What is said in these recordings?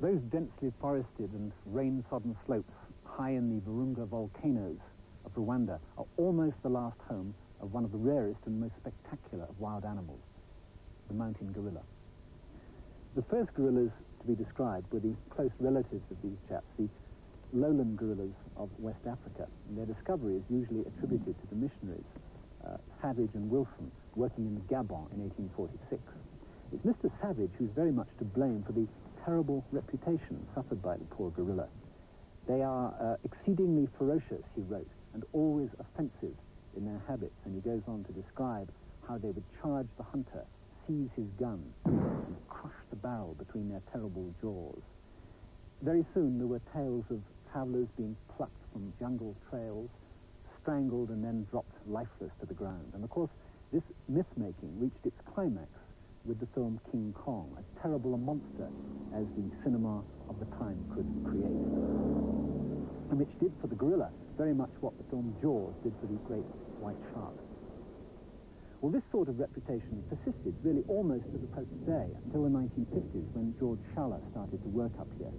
Those densely forested and rain-sodden slopes high in the Virunga volcanoes of Rwanda are almost the last home of one of the rarest and most spectacular of wild animals, the mountain gorilla. The first gorillas to be described were the close relatives of these chaps, the lowland gorillas of West Africa, and their discovery is usually attributed to the missionaries, Savage and Wilson, working in the Gabon in 1846. It's Mr. Savage who's very much to blame for the terrible reputation suffered by the poor gorilla. They are exceedingly ferocious, he wrote, and always offensive in their habits, and he goes on to describe how they would charge the hunter, seize his gun, and crush the barrel between their terrible jaws. Very soon there were tales of travellers being plucked from jungle trails, strangled and then dropped lifeless to the ground. And of course, this myth-making reached its climax with the film King Kong, as terrible a monster as the cinema of the time could create, and which did for the gorilla very much what the film Jaws did for the great white shark. Well, this sort of reputation persisted really almost to the present day, until the 1950s, when George Schaller started to work up here.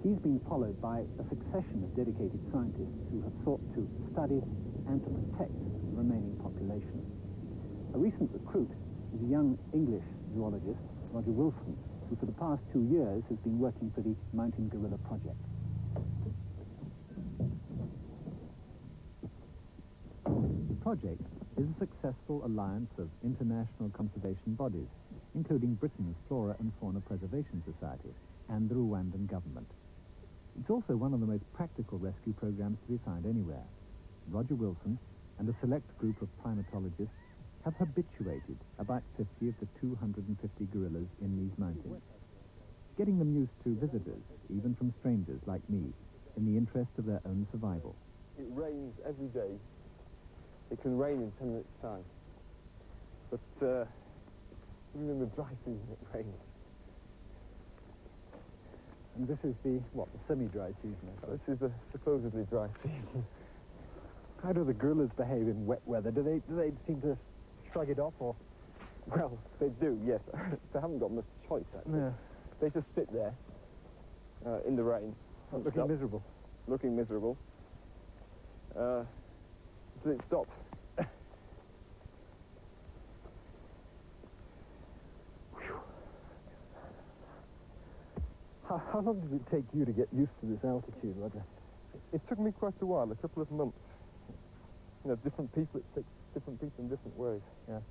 He's been followed by a succession of dedicated scientists who have sought to study and to protect the remaining population. A recent recruit is a young English zoologist, Roger Wilson, who for the past 2 years has been working for the Mountain Gorilla Project. The project is a successful alliance of international conservation bodies, including Britain's Flora and Fauna Preservation Society and the Rwandan government. It's also one of the most practical rescue programs to be found anywhere. Roger Wilson and a select group of primatologists have habituated about 50 of the 250 gorillas in these mountains, getting them used to visitors, even from strangers like me, in the interest of their own survival. It rains every day. It can rain in 10 minutes' time. But even in the dry season, it rains. And this is the semi-dry season, I suppose. This is the supposedly dry season. How do the gorillas behave in wet weather? Do they seem to shrug it off, or? Well, they do, yes. They haven't got much choice, actually. Yeah. They just sit there in the rain. Looking miserable. Looking miserable. Until it stops. How long did it take you to get used to this altitude, Roger? It took me quite a while, a couple of months. You know, different people, it takes different people in different ways. Yeah.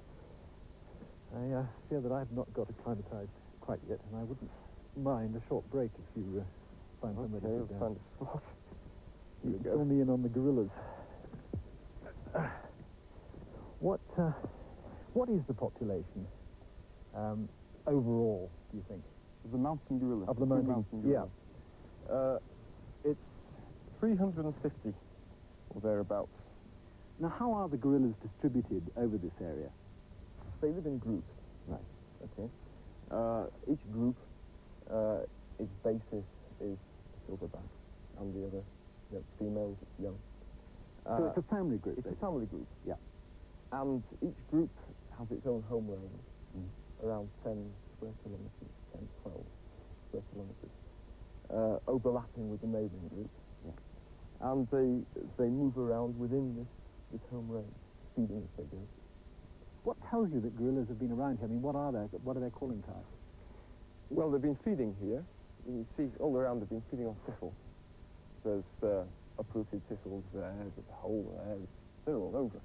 I fear that I've not got acclimatized quite yet, and I wouldn't mind a short break if you find somebody to sit down. Find a spot. You fill me in on the gorillas. What is the population overall, do you think? The mountain gorilla. Of the mountain gorilla? Yeah. It's 350 or thereabouts. Now, how are the gorillas distributed over this area? They live in groups. Right. Okay. Each group, its basis is silverback, and the other, females, young. So it's a family group? It's a family group. Yeah. And each group has its own home range, around 10 square kilometres, 10, 12 square kilometres, overlapping with the neighbouring group. Yeah. And they move around within this home range, feeding as they go. What tells you that gorillas have been around here? I mean, what are their calling cards? Well, they've been feeding here. You see all around they've been feeding on thistle. There's uprooted thistles there, there's a hole there, they're all over.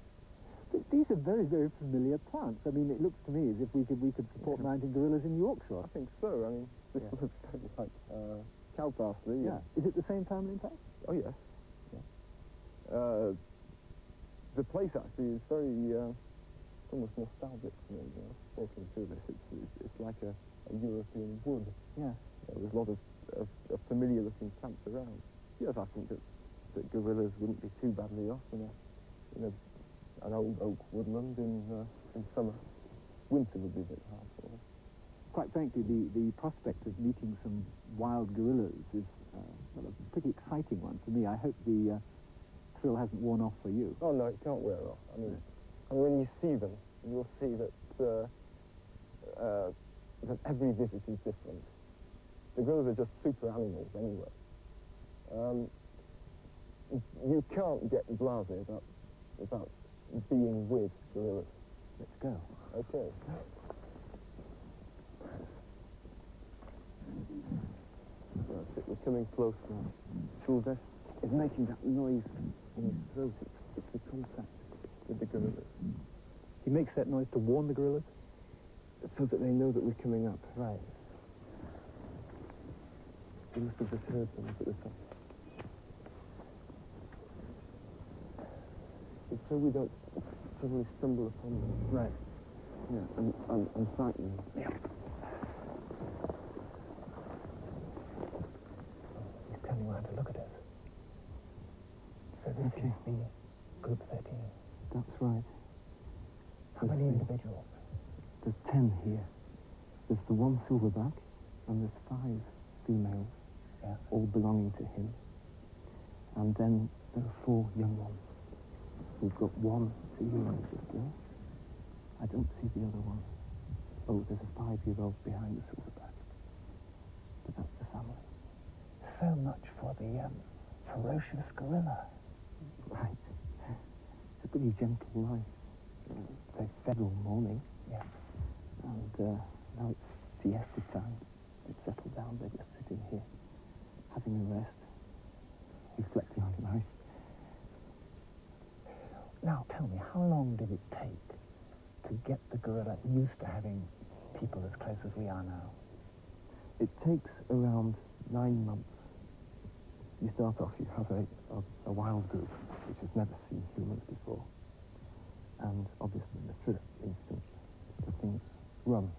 But these are very, very familiar plants. I mean, it looks to me as if we could support mountain gorillas in Yorkshire. I think so. I mean, this looks very like cow parsley. Yeah. Is it the same family, in fact? Oh, yes. Yeah. The place actually is very, almost nostalgic to me, walking through this. It's like a European wood. Yeah. There's a lot of familiar-looking plants around. Yes, I think that gorillas wouldn't be too badly off in an old oak woodland in summer. Winter would be a bit hard for them. Quite frankly, the prospect of meeting some wild gorillas is a pretty exciting one for me. I hope the thrill hasn't worn off for you. Oh, no, it can't wear off. I mean, when you see them, you'll see that every visit is different. The gorillas are just super animals anyway. You can't get blasé about being with gorillas. Let's go. Okay. That's it, we're coming close now. Sylvester is making that noise in his throat. It's the contact with the gorillas. He makes that noise to warn the gorillas? So that they know that we're coming up. Right. You must have just heard them up at the top. It's so we don't suddenly stumble upon them. Right. Yeah, and frighten them. Yeah. He's turning around to look at us. So this is the group 13. That's right. How many individuals? There's 10 here. There's the one silverback, and there's 5 females, all belonging to him. And then there are 4 young ones. We've got 1 2-year-old just there. I don't see the other one. Oh, there's a 5-year-old behind the silverback. But that's the family. So much for the ferocious gorilla. Right. It's a pretty gentle life. They fed all morning. Yeah. And now it's siesta time. They've settled down. They're just sitting here, having a rest, reflecting on life. Now, tell me, how long did it take to get the gorilla used to having people as close as we are now? It takes around 9 months. You start off, you have a wild group, which has never seen humans before. And obviously, in the first instance, the things run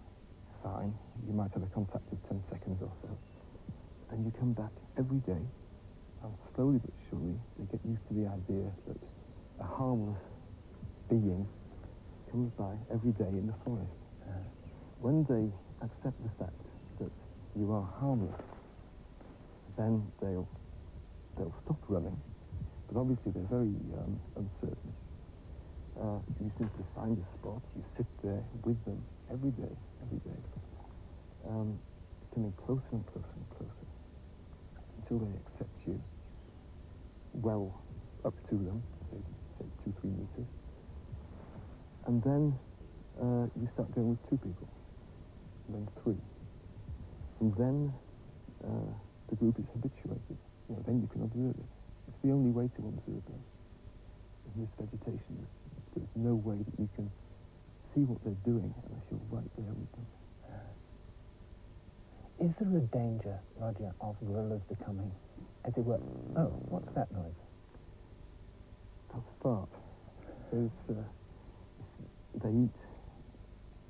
fine. You might have a contact of 10 seconds or so. Then you come back every day, and slowly but surely, they get used to the idea that a harmless being comes by every day in the forest. When they accept the fact that you are harmless, then they'll stop running. But obviously they're very uncertain. You simply find a spot, you sit there with them every day, coming closer and closer and closer until they accept you well up to them, say 2-3 meters. And then you start going with 2 people, and then 3. And then the group is habituated. Then you can observe it. It's the only way to observe them. In this vegetation, there's no way that you can see what they're doing unless you're right there with them. Is there a danger, Roger, of gorillas becoming, as it were... Oh, what's that noise? That's fart. They eat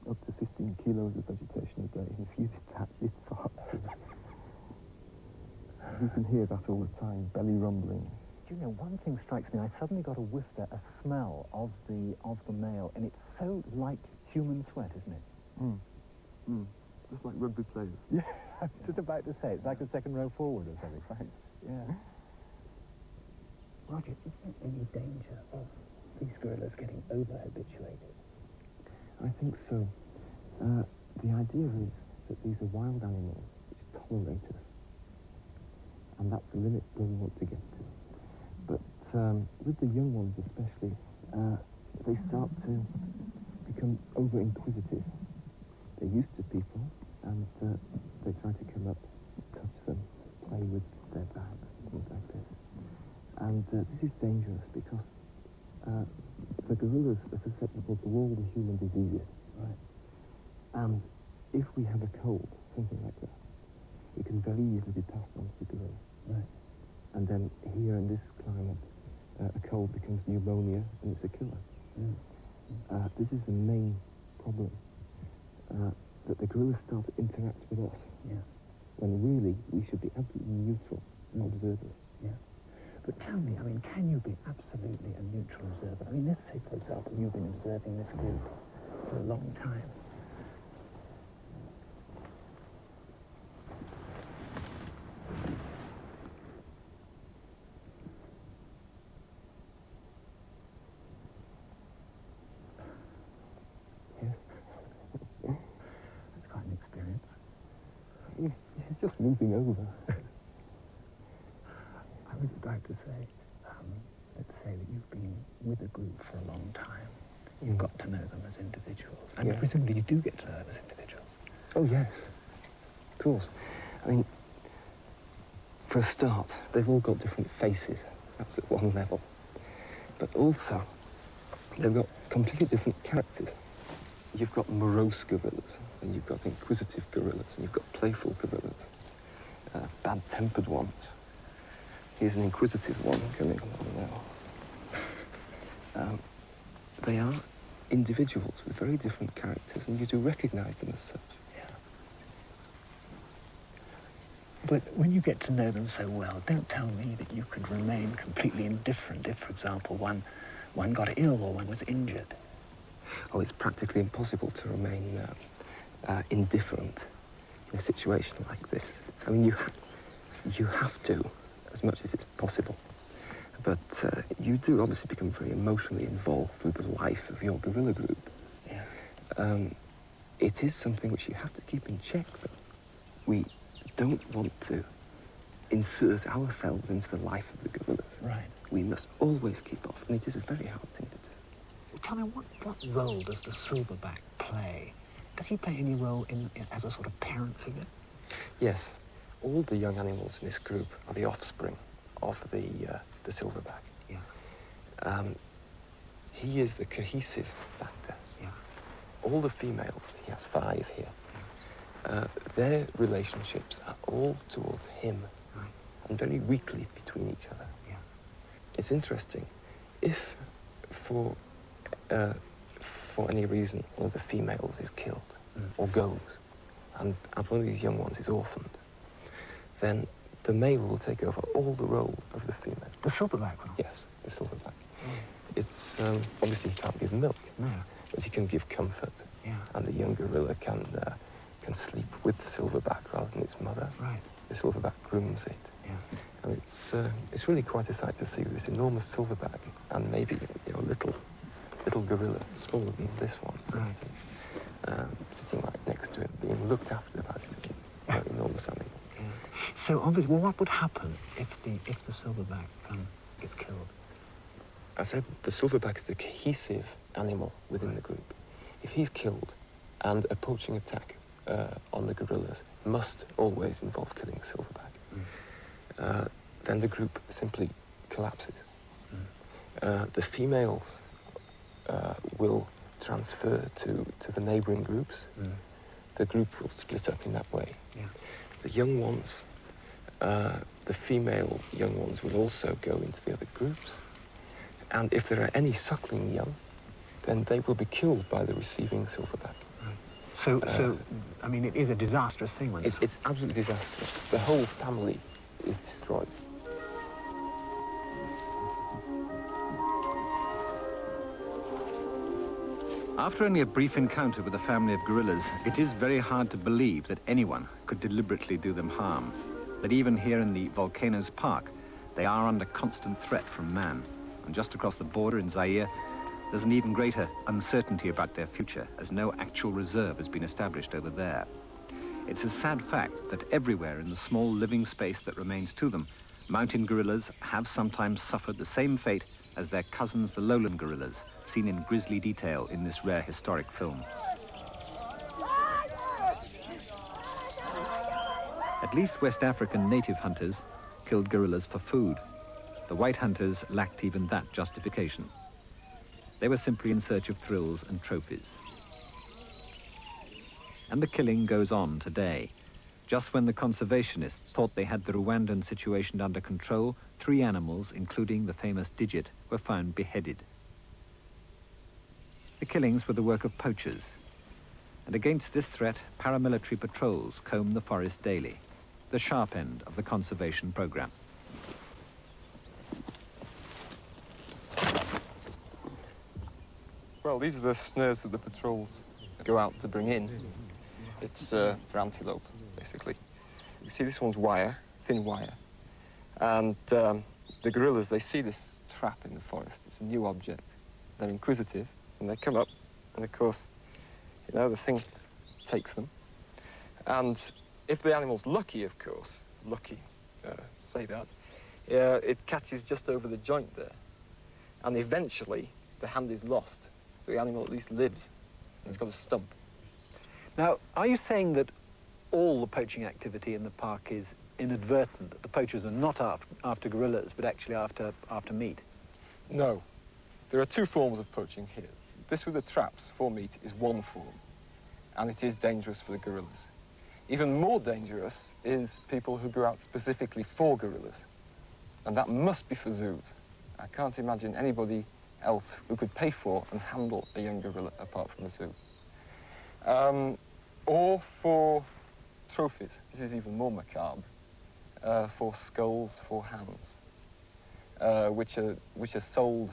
up to 15 kilos of vegetation a day, and if you detach this fart, you can hear that all the time, belly rumbling. Do you know, one thing strikes me. I suddenly got a whiff there, a smell of the male, and it's so like human sweat, isn't it? Just like rugby players. Yeah, I was just about to say, it's like the second row forward or something, thanks. Yeah. Roger, is there any danger of these gorillas getting over-habituated? I think so. The idea is that these are wild animals which tolerate us. And that's the limit we want to get to. But with the young ones especially, they start to become over-inquisitive. They're used to people, and they try to come up, touch them, play with their bags, things like this. And this is dangerous because the gorillas are susceptible to all the human diseases. Right. And if we have a cold, something like that, it can very easily be passed on to the gorilla. Right. And then here in this climate, a cold becomes pneumonia and it's a killer. This is the main problem, that the gorillas start to interact with us. Yeah. When really we should be absolutely neutral observers. Yeah. But tell me, I mean, can you be absolutely a neutral observer? I mean, let's say, for example, you've been observing this group for a long time. Yes. That's quite an experience. It's just moving over. I was about to say, let's say that you've been with a group for a long time. You've got to know them as individuals. And presumably you do get to know them as individuals. Oh, yes. Of course. I mean, for a start, they've all got different faces. That's at one level. But also, they've got completely different characters. You've got morose gorillas, and you've got inquisitive gorillas, and you've got playful gorillas, bad-tempered ones. Here's an inquisitive one coming along now. They are individuals with very different characters, and you do recognize them as such. Yeah. But when you get to know them so well, don't tell me that you could remain completely indifferent if, for example, one got ill or one was injured. Oh, it's practically impossible to remain indifferent in a situation like this. I mean, you have to, as much as it's possible. But you do obviously become very emotionally involved with the life of your guerrilla group. Yeah. It is something which you have to keep in check, though. We don't want to insert ourselves into the life of the guerrillas. Right. We must always keep off, and it is a very hard thing to do. Tell me, what role does the silverback play? Does he play any role as a sort of parent figure? Yes. All the young animals in this group are the offspring of the silverback. Yeah. He is the cohesive factor. Yeah. All the females, he has 5 here, their relationships are all towards him, right, and very weakly between each other. Yeah. It's interesting. If for any reason one of the females is killed or goes, and one of these young ones is orphaned, then the male will take over all the role of the female. The silverback one? Yes, the silverback. It's obviously he can't give milk, No. but he can give comfort. Yeah. And the young gorilla can sleep with the silverback rather than its mother. Right. The silverback grooms it. Yeah. And it's really quite a sight to see this enormous silverback and maybe little gorilla smaller than this one, for Right. instance, sitting right next to it, being looked after by this enormous animal. Yeah. So obviously, well, what would happen if the silverback gets killed? I said the silverback is the cohesive animal within the group. If he's killed, and a poaching attack on the gorillas must always involve killing the silverback, then the group simply collapses. The females will transfer to the neighbouring groups. The group will split up in that way. Yeah. The young ones, the female young ones will also go into the other groups. And if there are any suckling young, then they will be killed by the receiving silverback. Right. So I mean, it is a disastrous thing when it's absolutely disastrous. The whole family is destroyed. After only a brief encounter with a family of gorillas, it is very hard to believe that anyone could deliberately do them harm. That even here in the Volcanoes Park, they are under constant threat from man. And just across the border in Zaire, there's an even greater uncertainty about their future, as no actual reserve has been established over there. It's a sad fact that everywhere in the small living space that remains to them, mountain gorillas have sometimes suffered the same fate as their cousins, the lowland gorillas, seen in grisly detail in this rare historic film. At least West African native hunters killed gorillas for food. The white hunters lacked even that justification. They were simply in search of thrills and trophies. And the killing goes on today. Just when the conservationists thought they had the Rwandan situation under control, 3 animals, including the famous Digit, were found beheaded. The killings were the work of poachers. And against this threat, paramilitary patrols comb the forest daily, the sharp end of the conservation program. Well, these are the snares that the patrols go out to bring in. It's for antelope, basically. You see this one's wire, thin wire. And the gorillas, they see this trap in the forest. It's a new object. They're inquisitive, and they come up, and of course, the thing takes them. And If the animal's lucky, of course, say that, it catches just over the joint there. And eventually, the hand is lost. The animal at least lives, and it's got a stump. Now, are you saying that all the poaching activity in the park is inadvertent, that the poachers are not after gorillas, but actually after meat? No. There are two forms of poaching here. This with the traps for meat is one form, and it is dangerous for the gorillas. Even more dangerous is people who go out specifically for gorillas, and that must be for zoos. I can't imagine anybody else who could pay for and handle a young gorilla apart from a zoo. Or for trophies. This is even more macabre. For skulls, for hands, which are sold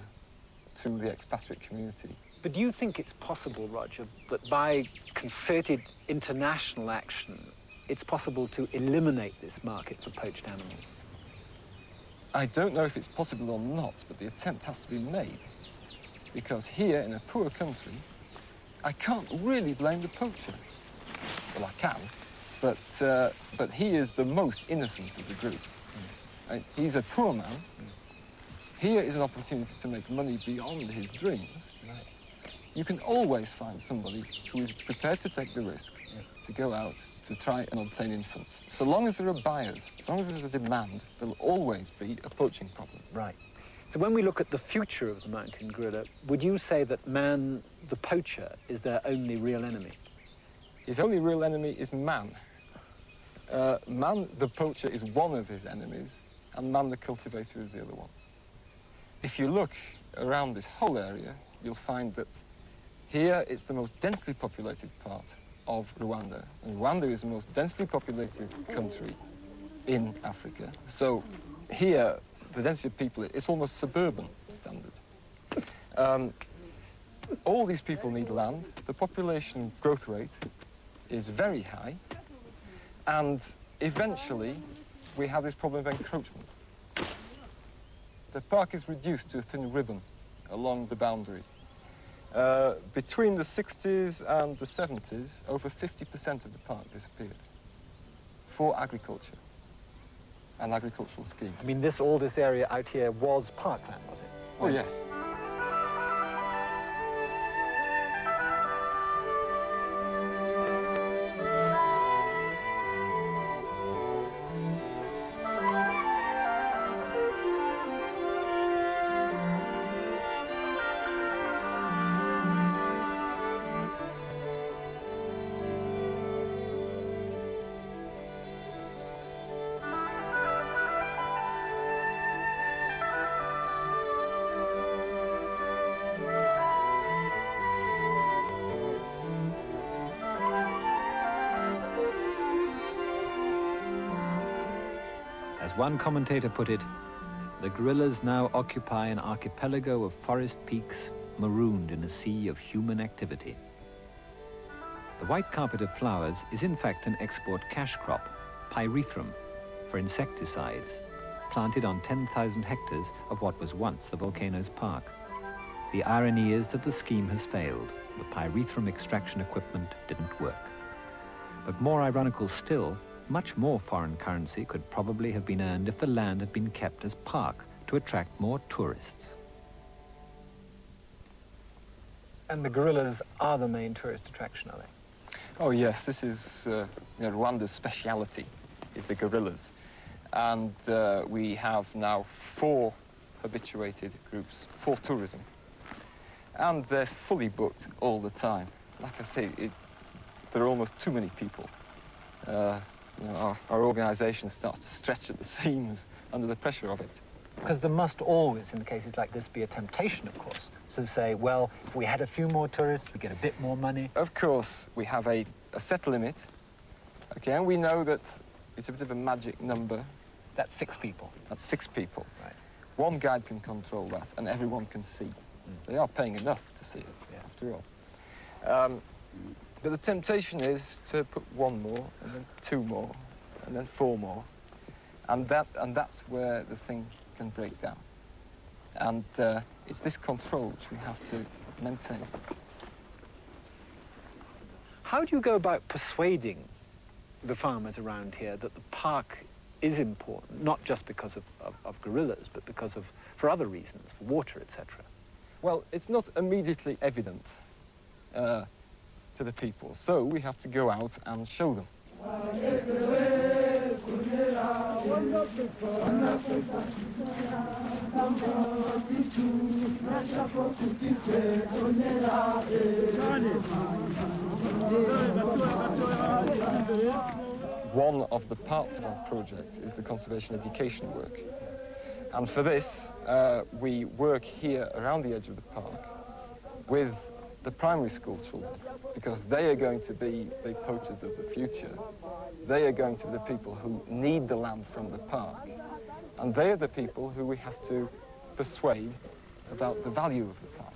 to the expatriate community. But do you think it's possible, Roger, that by concerted international action, it's possible to eliminate this market for poached animals? I don't know if it's possible or not, but the attempt has to be made. Because here, in a poor country, I can't really blame the poacher. Well, I can, but he is the most innocent of the group. He's a poor man. Here is an opportunity to make money beyond his dreams. You can always find somebody who is prepared to take the risk to go out to try and obtain infants. So long as there are buyers, as long as there's a demand, there'll always be a poaching problem. Right. So when we look at the future of the mountain gorilla, would you say that man, the poacher, is their only real enemy? His only real enemy is man. Man, the poacher, is one of his enemies, and man, the cultivator, is the other one. If you look around this whole area, you'll find that here it's the most densely populated part of Rwanda. And Rwanda is the most densely populated country in Africa. So here, the density of people, it's almost suburban standard. All these people need land. The population growth rate is very high. And eventually, we have this problem of encroachment. The park is reduced to a thin ribbon along the boundary. Between the 60s and the 70s, over 50% of the park disappeared for agriculture, an agricultural scheme. I mean, all this area out here was parkland, was it? Oh, yes. As one commentator put it, the gorillas now occupy an archipelago of forest peaks marooned in a sea of human activity. The white carpet of flowers is in fact an export cash crop, pyrethrum, for insecticides, planted on 10,000 hectares of what was once the volcano's park. The irony is that the scheme has failed. The pyrethrum extraction equipment didn't work. But more ironical still, much more foreign currency could probably have been earned if the land had been kept as park to attract more tourists. And the gorillas are the main tourist attraction, are they? Oh, yes, this is Rwanda's speciality, is the gorillas. And we have now 4 habituated groups for tourism. And they're fully booked all the time. Like I say, there are almost too many people. Our organisation starts to stretch at the seams under the pressure of it. Because there must always, in cases like this, be a temptation, of course. So say, well, if we had a few more tourists, we get a bit more money. Of course, we have a set limit. Okay, and we know that it's a bit of a magic number. That's 6 people. That's 6 people. Right. One guide can control that, and everyone can see. They are paying enough to see it, after all. But the temptation is to put 1 more, and then 2 more, and then 4 more. And that's where the thing can break down. And it's this control which we have to maintain. How do you go about persuading the farmers around here that the park is important, not just because of gorillas, but because of, for other reasons, for water, etc.? Well, it's not immediately evident to the people, so we have to go out and show them. One of the parts of our project is the conservation education work. And for this, we work here around the edge of the park with the primary school children, because they are going to be the poachers of the future. They are going to be the people who need the land from the park. And they are the people who we have to persuade about the value of the park.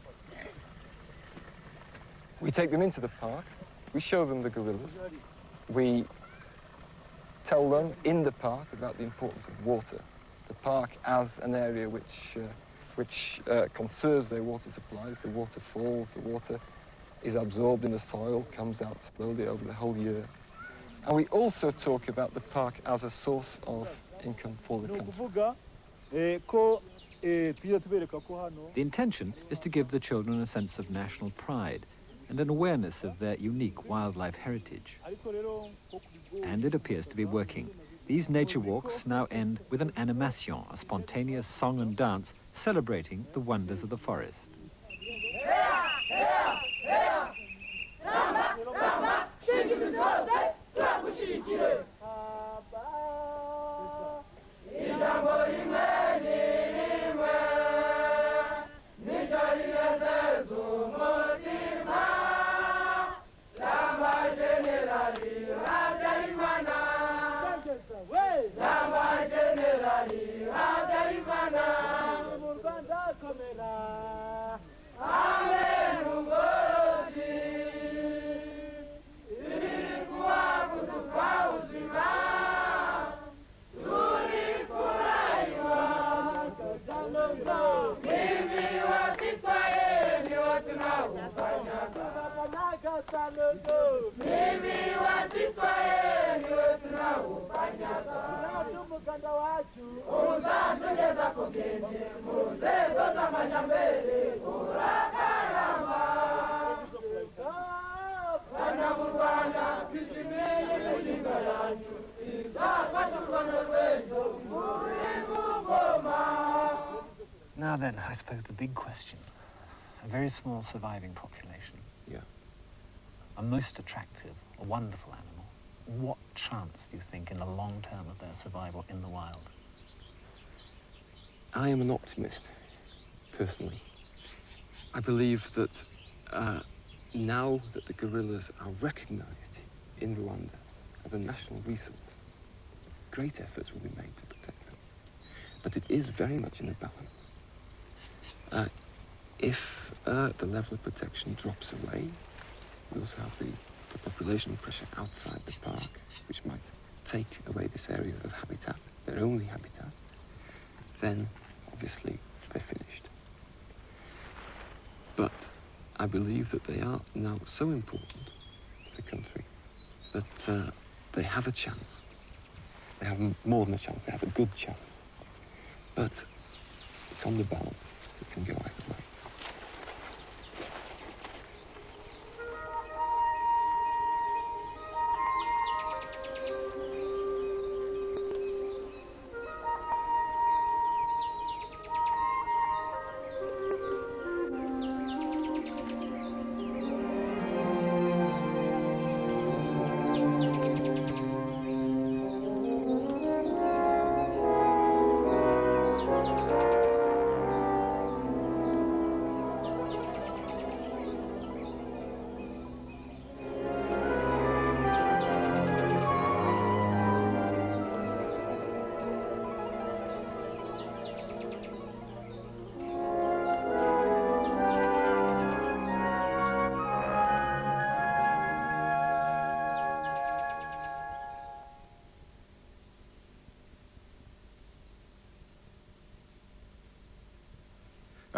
We take them into the park, we show them the gorillas, we tell them in the park about the importance of water. The park as an area which conserves their water supplies. The water falls, the water is absorbed in the soil, comes out slowly over the whole year. And we also talk about the park as a source of income for the country. The intention is to give the children a sense of national pride and an awareness of their unique wildlife heritage. And it appears to be working. These nature walks now end with an animation, a spontaneous song and dance celebrating the wonders of the forest. Now then, I suppose the big question, a very small surviving population. Yeah. A most attractive, a wonderful animal. What chance do you think in the long term of their survival in the wild? I am an optimist, personally. I believe that now that the gorillas are recognized in Rwanda as a national resource, great efforts will be made to protect them. But it is very much in a balance. If the level of protection drops away, we also have the population pressure outside the park, which might take away this area of habitat, their only habitat, then obviously they're finished. But I believe that they are now so important to the country that they have a chance. They have more than a chance, they have a good chance. But it's on the balance. It can go either way.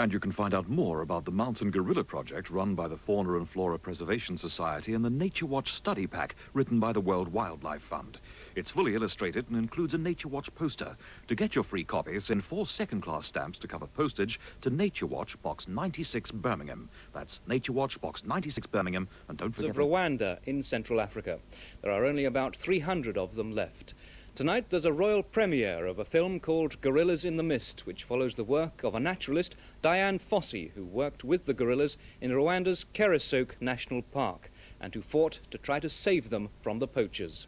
And you can find out more about the Mountain Gorilla Project run by the Fauna and Flora Preservation Society and the Nature Watch Study Pack written by the World Wildlife Fund. It's fully illustrated and includes a Nature Watch poster. To get your free copy, send 4 second-class stamps to cover postage to Nature Watch, Box 96, Birmingham. That's Nature Watch, Box 96, Birmingham, and don't forget... ...of Rwanda in Central Africa. There are only about 300 of them left. Tonight there's a royal premiere of a film called Gorillas in the Mist, which follows the work of a naturalist, Diane Fossey, who worked with the gorillas in Rwanda's Keresok National Park and who fought to try to save them from the poachers.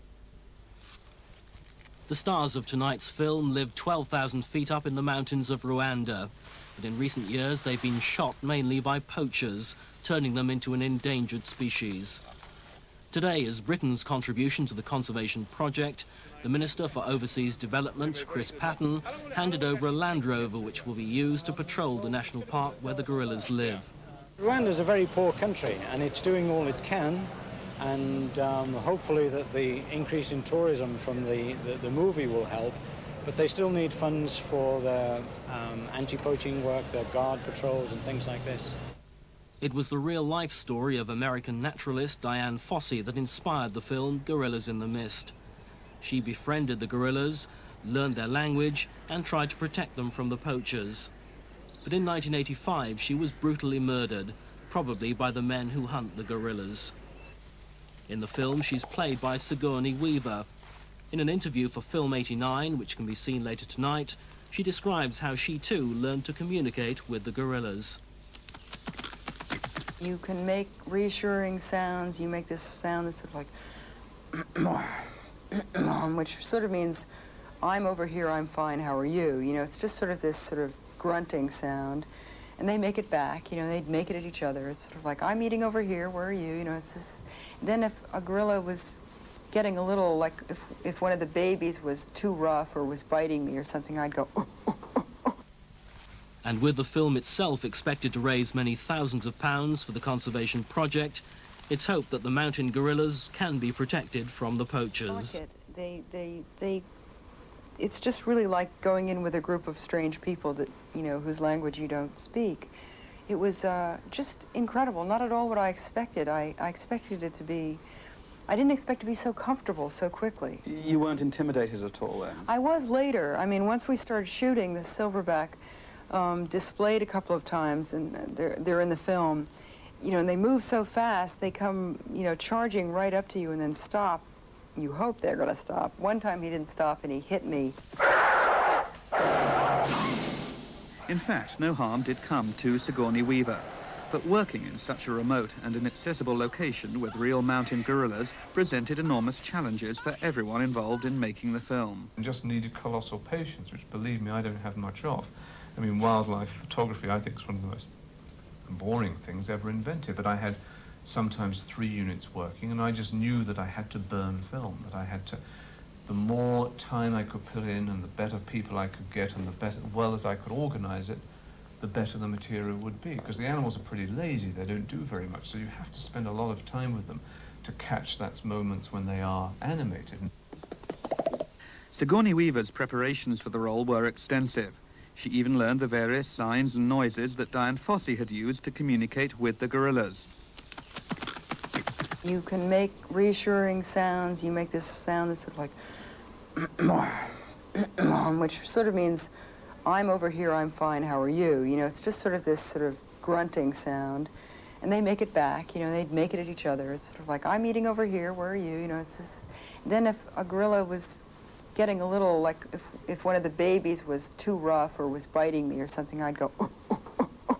The stars of tonight's film live 12,000 feet up in the mountains of Rwanda, but in recent years they've been shot mainly by poachers, turning them into an endangered species. Today, as Britain's contribution to the conservation project, the Minister for Overseas Development, Chris Patton, handed over a Land Rover which will be used to patrol the national park where the gorillas live. Rwanda is a very poor country and it's doing all it can, and hopefully that the increase in tourism from the movie will help, but they still need funds for their anti-poaching work, their guard patrols and things like this. It was the real-life story of American naturalist Diane Fossey that inspired the film Gorillas in the Mist. She befriended the gorillas, learned their language, and tried to protect them from the poachers. But in 1985, she was brutally murdered, probably by the men who hunt the gorillas. In the film, she's played by Sigourney Weaver. In an interview for Film 89, which can be seen later tonight, she describes how she too learned to communicate with the gorillas. You can make reassuring sounds. You make this sound that's sort of like, which sort of means, I'm over here, I'm fine, how are you? You know, it's just sort of this sort of grunting sound. And they make it back, you know, they'd make it at each other. It's sort of like, I'm eating over here, where are you? You know, it's this. Then if a gorilla was getting a little, like, if one of the babies was too rough or was biting me or something, I'd go, oh, oh, oh, oh. And with the film itself expected to raise many thousands of pounds for the conservation project, it's hoped that the mountain gorillas can be protected from the poachers. It's just really like going in with a group of strange people that, you know, whose language you don't speak. It was just incredible, not at all what I expected. I expected it to be, I didn't expect to be so comfortable so quickly. You weren't intimidated at all then? I was later. I mean, once we started shooting, the silverback displayed a couple of times, and they're in the film, you know, and they move so fast, they come, you know, charging right up to you and then stop. You hope they're going to stop. One time he didn't stop and he hit me. In fact, no harm did come to Sigourney Weaver. But working in such a remote and inaccessible location with real mountain gorillas presented enormous challenges for everyone involved in making the film. And just needed colossal patience, which, believe me, I don't have much of. I mean, wildlife photography, I think, is one of the most boring things ever invented, but I had sometimes 3 units working, and I just knew that I had to burn film, that I had to, the more time I could put in and the better people I could get and the better, well as I could organize it, the better the material would be. Because the animals are pretty lazy, they don't do very much, so you have to spend a lot of time with them to catch those moments when they are animated. Sigourney Weaver's preparations for the role were extensive. She even learned the various signs and noises that Diane Fossey had used to communicate with the gorillas. You can make reassuring sounds. You make this sound that's sort of like, which sort of means, I'm over here, I'm fine, how are you? You know, it's just sort of this sort of grunting sound. And they make it back, you know, they'd make it at each other. It's sort of like, I'm eating over here, where are you? You know, it's this. Then if a gorilla was getting a little, like, if one of the babies was too rough or was biting me or something, I'd go, oh, oh, oh, oh.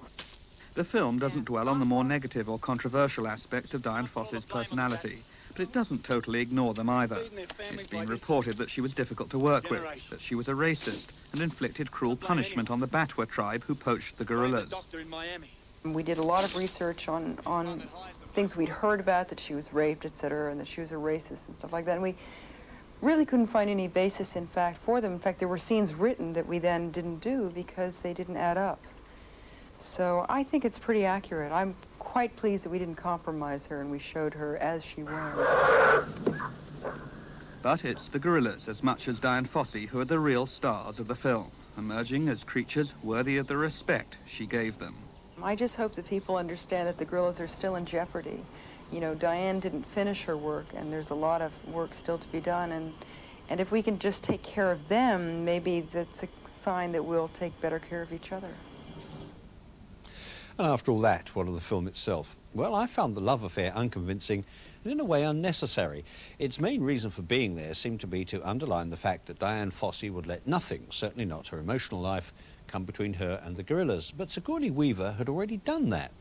The film doesn't dwell on the more negative or controversial aspects of Diane Fossey's personality, but it doesn't totally ignore them either. It's been reported that she was difficult to work with, that she was a racist, and inflicted cruel punishment on the Batwa tribe who poached the gorillas. We did a lot of research on things we'd heard about, that she was raped, etc., and that she was a racist and stuff like that, and we really couldn't find any basis, in fact, for them. In fact, there were scenes written that we then didn't do because they didn't add up. So I think it's pretty accurate. I'm quite pleased that we didn't compromise her and we showed her as she was. But it's the gorillas as much as Diane Fossey who are the real stars of the film. emerging as creatures worthy of the respect she gave them. I just hope that people understand that the gorillas are still in jeopardy. You know, Diane didn't finish her work, and there's a lot of work still to be done, and if we can just take care of them, maybe that's a sign that we'll take better care of each other. And after all that, what of the film itself? Well, I found the love affair unconvincing and in a way unnecessary. Its main reason for being there seemed to be to underline the fact that Diane Fossey would let nothing, certainly not her emotional life, come between her and the gorillas. But Sigourney Weaver had already done that.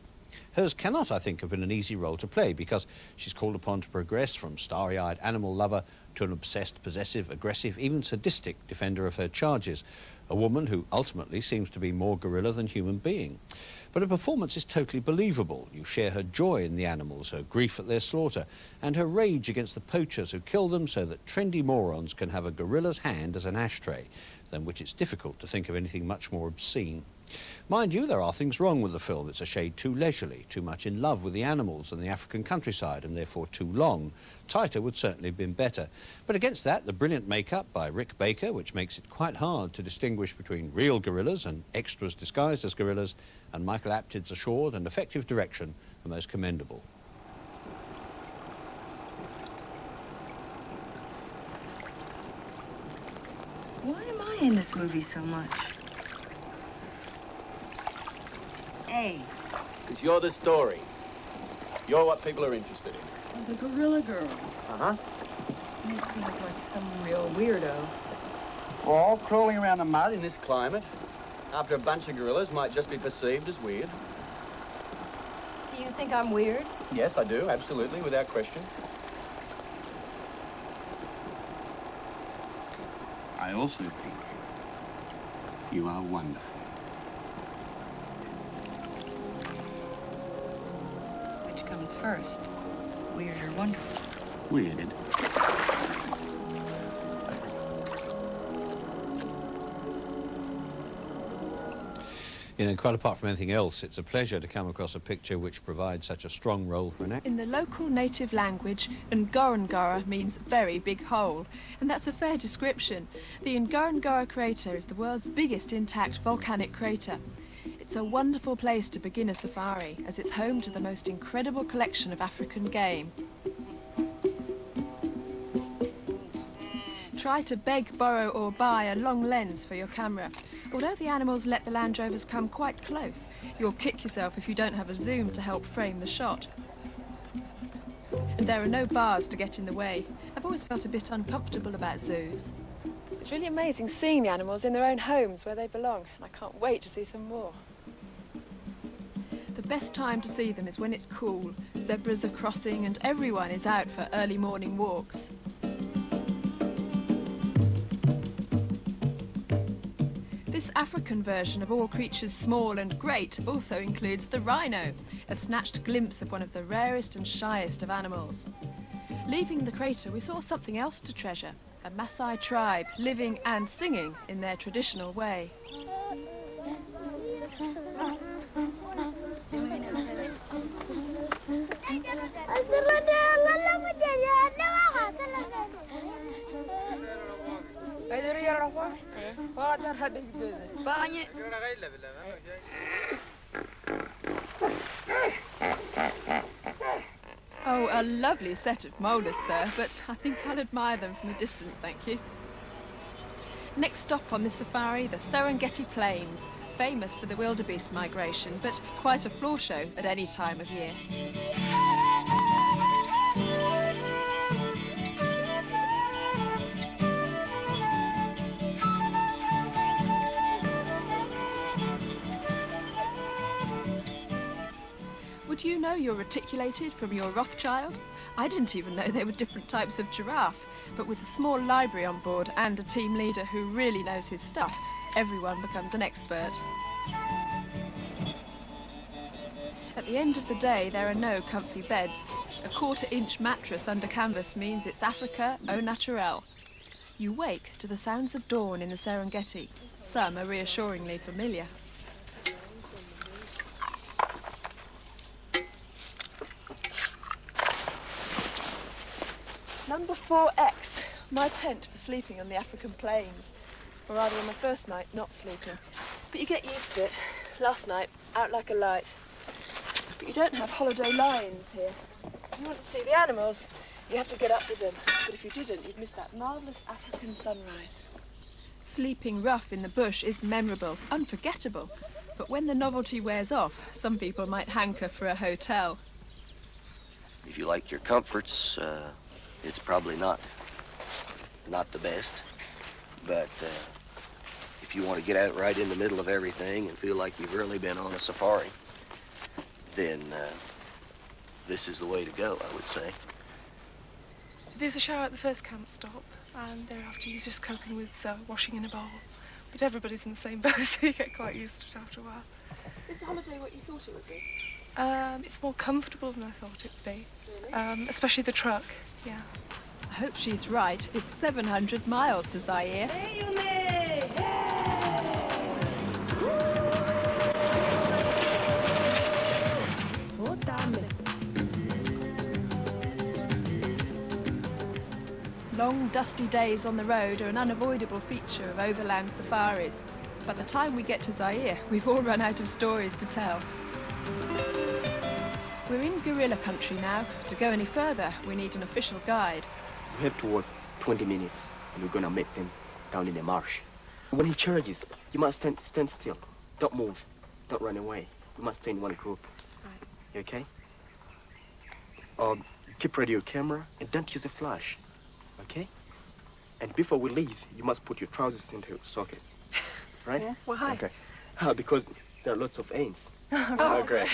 Hers cannot, I think, have been an easy role to play because she's called upon to progress from starry-eyed animal lover to an obsessed, possessive, aggressive, even sadistic defender of her charges, a woman who ultimately seems to be more gorilla than human being. But her performance is totally believable. You share her joy in the animals, her grief at their slaughter, and her rage against the poachers who kill them so that trendy morons can have a gorilla's hand as an ashtray, than which it's difficult to think of anything much more obscene. Mind you, there are things wrong with the film. It's a shade too leisurely, too much in love with the animals and the African countryside, and therefore too long. Tighter would certainly have been better. But against that, the brilliant makeup by Rick Baker, which makes it quite hard to distinguish between real gorillas and extras disguised as gorillas, and Michael Apted's assured and effective direction are most commendable. Why am I in this movie so much? Hey. Because you're the story. You're what people are interested in. The gorilla girl. Uh-huh. Makes me look like some real weirdo. All crawling around the mud in this climate after a bunch of gorillas might just be perceived as weird. Do you think I'm weird? Yes, I do, absolutely, without question. I also think you are wonderful. Which comes first, weird or wonderful? Weirded. You know, quite apart from anything else, it's a pleasure to come across a picture which provides such a strong role for an actor. In the local native language, Ngorongoro means very big hole, and that's a fair description. The Ngorongoro crater is the world's biggest intact volcanic crater. It's a wonderful place to begin a safari, as it's home to the most incredible collection of African game. Try to beg, borrow or buy a long lens for your camera. Although the animals let the Land Rovers come quite close, you'll kick yourself if you don't have a zoom to help frame the shot. And there are no bars to get in the way. I've always felt a bit uncomfortable about zoos. It's really amazing seeing the animals in their own homes where they belong, and I can't wait to see some more. The best time to see them is when it's cool. Zebras are crossing and everyone is out for early morning walks. This African version of all creatures small and great also includes the rhino, a snatched glimpse of one of the rarest and shyest of animals. Leaving the crater, we saw something else to treasure, a Maasai tribe living and singing in their traditional way. Oh, a lovely set of molars, sir, but I think I'll admire them from a distance, thank you. Next stop on this safari, the Serengeti Plains, famous for the wildebeest migration, but quite a floor show at any time of year. Would you know you're reticulated from your Rothschild? I didn't even know there were different types of giraffe, but with a small library on board and a team leader who really knows his stuff, everyone becomes an expert. At the end of the day, there are no comfy beds. A 1/4-inch mattress under canvas means it's Africa au naturel. You wake to the sounds of dawn in the Serengeti. Some are reassuringly familiar. Number 4X, my tent for sleeping on the African plains. or rather on my first night, not sleeping. But you get used to it. Last night, out like a light. But you don't have holiday lions here. If you want to see the animals, you have to get up with them. But if you didn't, you'd miss that marvellous African sunrise. Sleeping rough in the bush is memorable, unforgettable. But when the novelty wears off, some people might hanker for a hotel. If you like your comforts, it's probably not the best. But if you want to get out right in the middle of everything and feel like you've really been on a safari, then this is the way to go, I would say. There's a shower at the first camp stop, and thereafter he's just coping with washing in a bowl. But everybody's in the same boat, so you get quite used to it after a while. Is the holiday what you thought it would be? It's more comfortable than I thought it would be. Really? Especially the truck, yeah. I hope she's right. It's 700 miles to Zaire. Long, dusty days on the road are an unavoidable feature of overland safaris. By the time we get to Zaire, we've all run out of stories to tell. We're in gorilla country now. To go any further, we need an official guide. We have to walk 20 minutes, and we're gonna meet him down in the marsh. When he charges, you must stand still. Don't move. Don't run away. We must stay in one group. Right. You okay? Keep ready your camera, and don't use a flash. Okay? And before we leave, you must put your trousers into your sockets. Right? Yeah. Why? Okay. Because there are lots of ants. Oh, great.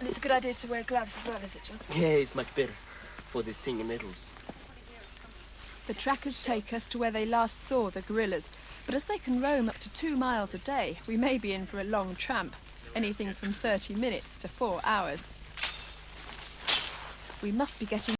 And it's a good idea to wear gloves as well, is it, John? Yeah, it's much better for the stinging needles. The trackers take us to where they last saw the gorillas, but as they can roam up to 2 miles a day, we may be in for a long tramp, anything from 30 minutes to 4 hours. We must be getting